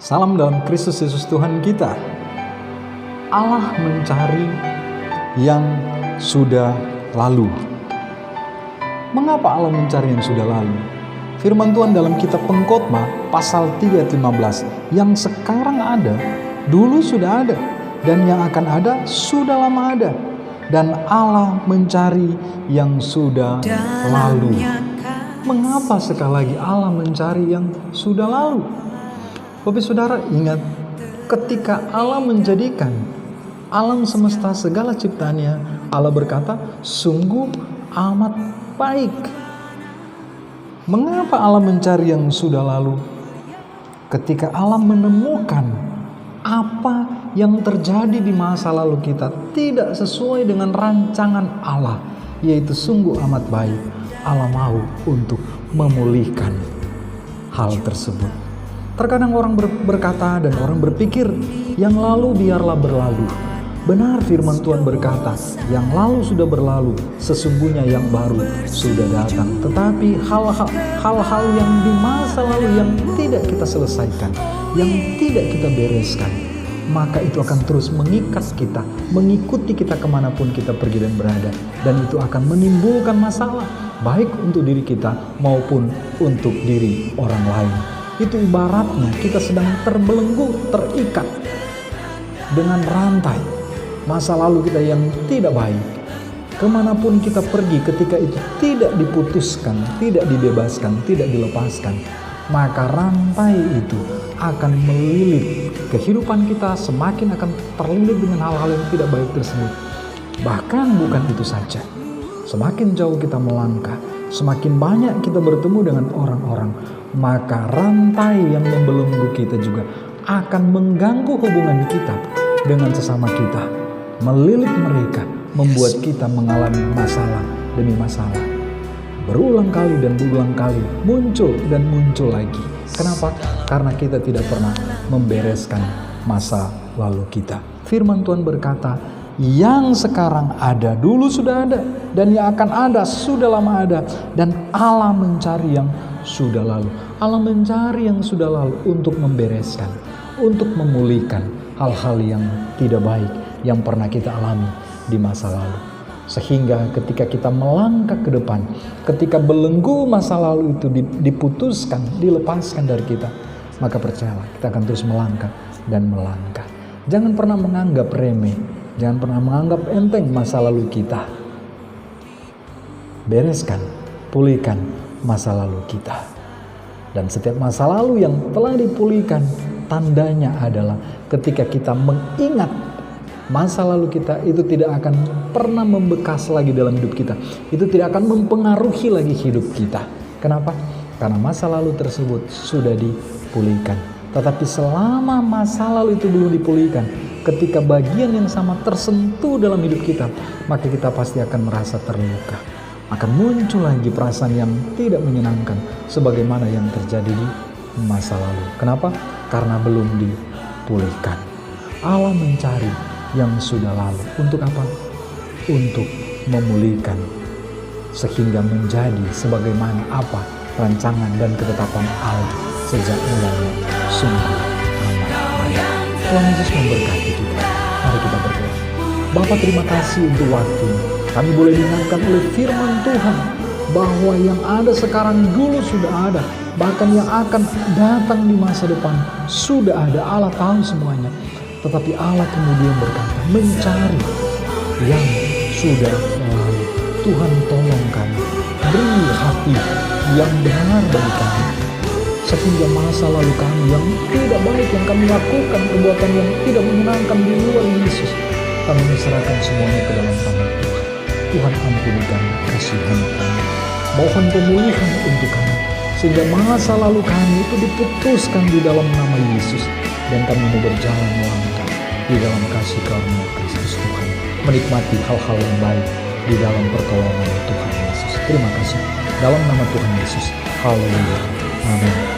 Salam dalam Kristus Yesus Tuhan kita. Allah mencari yang sudah lalu. Mengapa Allah mencari yang sudah lalu? Firman Tuhan dalam kitab Pengkhotbah pasal 3 ayat 15, yang sekarang ada, dulu sudah ada, dan yang akan ada, sudah lama ada. Dan Allah mencari yang sudah lalu. Mengapa sekali lagi Allah mencari yang sudah lalu? Bapak saudara ingat, ketika Allah menjadikan alam semesta segala ciptaannya, Allah berkata, sungguh amat baik. Mengapa Allah mencari yang sudah lalu? Ketika Allah menemukan apa yang terjadi di masa lalu kita tidak sesuai dengan rancangan Allah, yaitu sungguh amat baik, Allah mau untuk memulihkan hal tersebut. Terkadang orang berkata dan orang berpikir, yang lalu biarlah berlalu. Benar, firman Tuhan berkata, yang lalu sudah berlalu, sesungguhnya yang baru sudah datang. Tetapi hal-hal yang di masa lalu yang tidak kita selesaikan, yang tidak kita bereskan, maka itu akan terus mengikat kita, mengikuti kita kemanapun kita pergi dan berada. Dan itu akan menimbulkan masalah, baik untuk diri kita maupun untuk diri orang lain. Itu ibaratnya kita sedang terbelenggu, terikat dengan rantai masa lalu kita yang tidak baik. Kemanapun kita pergi, ketika itu tidak diputuskan, tidak dibebaskan, tidak dilepaskan, maka rantai itu akan melilit kehidupan kita, semakin akan terlilit dengan hal-hal yang tidak baik tersebut. Bahkan bukan itu saja, semakin jauh kita melangkah, semakin banyak kita bertemu dengan orang-orang, maka rantai yang membelenggu kita juga akan mengganggu hubungan kita dengan sesama kita, melilit mereka, membuat kita mengalami masalah demi masalah. Berulang kali dan berulang kali muncul dan muncul lagi. Kenapa? Karena kita tidak pernah membereskan masa lalu kita. Firman Tuhan berkata, yang sekarang ada, dulu sudah ada, dan yang akan ada, sudah lama ada. Dan Allah mencari yang sudah lalu. Allah mencari yang sudah lalu untuk membereskan, untuk memulihkan hal-hal yang tidak baik yang pernah kita alami di masa lalu. Sehingga ketika kita melangkah ke depan, ketika belenggu masa lalu itu diputuskan, dilepaskan dari kita, maka percayalah kita akan terus melangkah dan melangkah. Jangan pernah menganggap remeh, jangan pernah menganggap enteng masa lalu kita. Bereskan, pulihkan masa lalu kita. Dan setiap masa lalu yang telah dipulihkan, tandanya adalah ketika kita mengingat masa lalu kita, itu tidak akan pernah membekas lagi dalam hidup kita. Itu tidak akan mempengaruhi lagi hidup kita. Kenapa? Karena masa lalu tersebut sudah dipulihkan. Tetapi selama masa lalu itu belum dipulihkan, ketika bagian yang sama tersentuh dalam hidup kita, maka kita pasti akan merasa terluka. Akan muncul lagi perasaan yang tidak menyenangkan, sebagaimana yang terjadi di masa lalu. Kenapa? Karena belum dipulihkan. Allah mencari yang sudah lalu. Untuk apa? Untuk memulihkan, sehingga menjadi sebagaimana apa rancangan dan ketetapan Allah sejak mulanya. Sungguh amat baik. Tuhan Yesus memberkati kita. Mari kita berdoa. Bapa, terima kasih untuk waktu kami boleh diingatkan oleh firman Tuhan bahwa yang ada sekarang dulu sudah ada, bahkan yang akan datang di masa depan sudah ada. Allah tahu semuanya. Tetapi Allah kemudian berkata, mencari yang sudah lalu. Tuhan tolong kami, beri hati yang benar bagi kami, sehingga masa lalu kami yang tidak baik, yang kami lakukan, perbuatan yang tidak menyenangkan di luar Yesus, kami serahkan semuanya ke dalam tangan Tuhan. Tuhan ampuni kami, kasihani kami, mohon pemulihan untuk kami, sehingga masa lalu kami itu diputuskan di dalam nama Yesus, dan kami mau berjalan melangkah di dalam kasih karunia Kristus Tuhan, menikmati hal-hal yang baik di dalam pertolongan Tuhan Yesus. Terima kasih dalam nama Tuhan Yesus. Haleluya. Amin.